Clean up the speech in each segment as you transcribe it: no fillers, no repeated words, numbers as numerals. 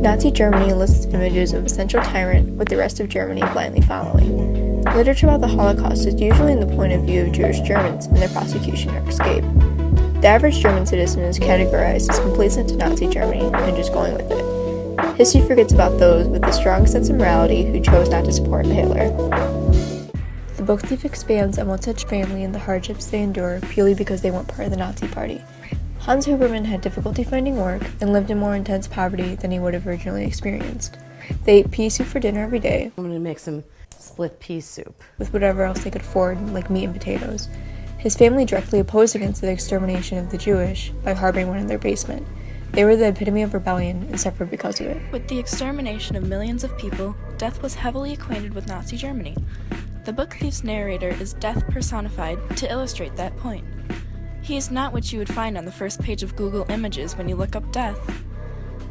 Nazi Germany lists images of a central tyrant with the rest of Germany blindly following. Literature about the Holocaust is usually in the point of view of Jewish Germans and their prosecution or escape. The average German citizen is categorized as complacent to Nazi Germany and just going with it. History forgets about those with a strong sense of morality who chose not to support Hitler. The book thief expands on one such family and the hardships they endure purely because they weren't part of the Nazi Party. Hans Huberman had difficulty finding work and lived in more intense poverty than he would have originally experienced. They ate pea soup for dinner every day. I'm going to make some split pea soup With whatever else they could afford, like meat and potatoes. His family directly opposed against the extermination of the Jewish by harboring one in their basement. They were the epitome of rebellion and suffered because of it. With the extermination of millions of people, Death was heavily acquainted with Nazi Germany. The book thief's narrator is Death personified to illustrate that point. He is not what you would find on the first page of Google Images when you look up Death.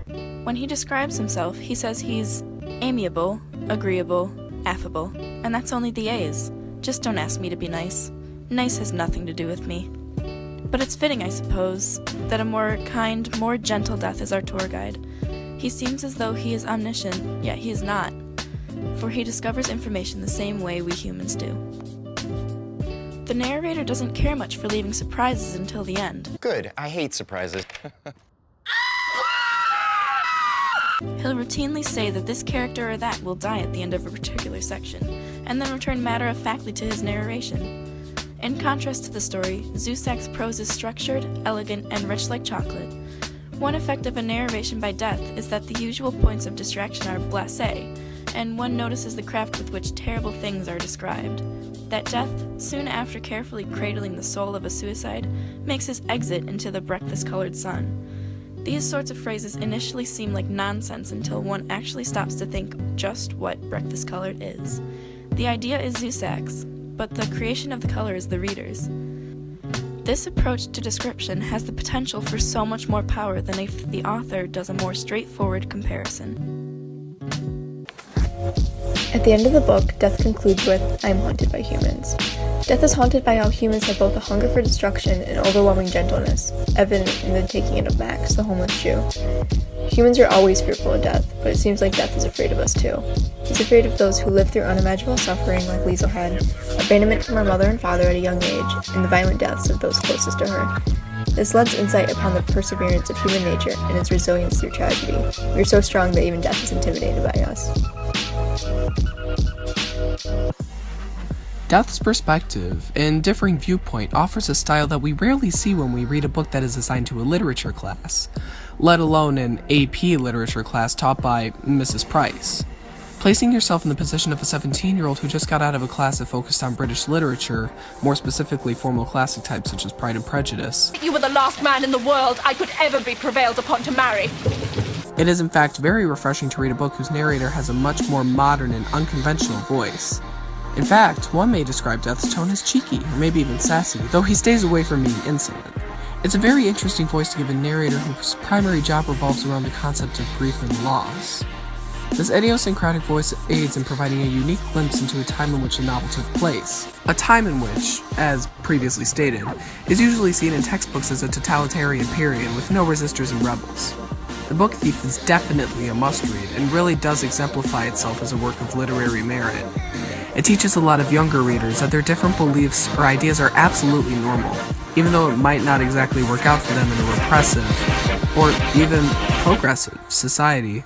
When he describes himself, he says he's amiable, agreeable, affable, and that's only the A's. Just don't ask me to be nice. Nice has nothing to do with me. But it's fitting, I suppose, that a more kind, more gentle Death is our tour guide. He seems as though he is omniscient, yet he is not, for he discovers information the same way we humans do. The narrator doesn't care much for leaving surprises until the end. Good, I hate surprises. He'll routinely say that this character or that will die at the end of a particular section, and then return matter-of-factly to his narration. In contrast to the story, Zusak's prose is structured, elegant, and rich like chocolate. One effect of a narration by Death is that the usual points of distraction are blasé, and one notices the craft with which terrible things are described. That Death, soon after carefully cradling the soul of a suicide, makes his exit into the breakfast-colored sun. These sorts of phrases initially seem like nonsense until one actually stops to think just what breakfast-colored is. The idea is Zusak's, but the creation of the color is the reader's. This approach to description has the potential for so much more power than if the author does a more straightforward comparison. At the end of the book, Death concludes with, "I am haunted by humans." Death is haunted by how humans have both a hunger for destruction and overwhelming gentleness, evident in the taking in of Max, the homeless Jew. Humans are always fearful of death, but it seems like Death is afraid of us too. He's afraid of those who live through unimaginable suffering like Liesel had, abandonment from her mother and father at a young age, and the violent deaths of those closest to her. This lends insight upon the perseverance of human nature and its resilience through tragedy. We are so strong that even death is intimidated by us. Death's perspective and differing viewpoint offers a style that we rarely see when we read a book that is assigned to a literature class, let alone an AP literature class taught by Mrs. Price. Placing yourself in the position of a 17-year-old who just got out of a class that focused on British literature, more specifically formal classic types such as Pride and Prejudice. You were the last man in the world I could ever be prevailed upon to marry. It is in fact very refreshing to read a book whose narrator has a much more modern and unconventional voice. In fact, one may describe Death's tone as cheeky, or maybe even sassy, though he stays away from being insolent. It's a very interesting voice to give a narrator whose primary job revolves around the concept of grief and loss. This idiosyncratic voice aids in providing a unique glimpse into a time in which the novel took place. A time in which, as previously stated, is usually seen in textbooks as a totalitarian period with no resistors and rebels. The Book Thief is definitely a must-read and really does exemplify itself as a work of literary merit. It teaches a lot of younger readers that their different beliefs or ideas are absolutely normal, even though it might not exactly work out for them in a repressive or even progressive society.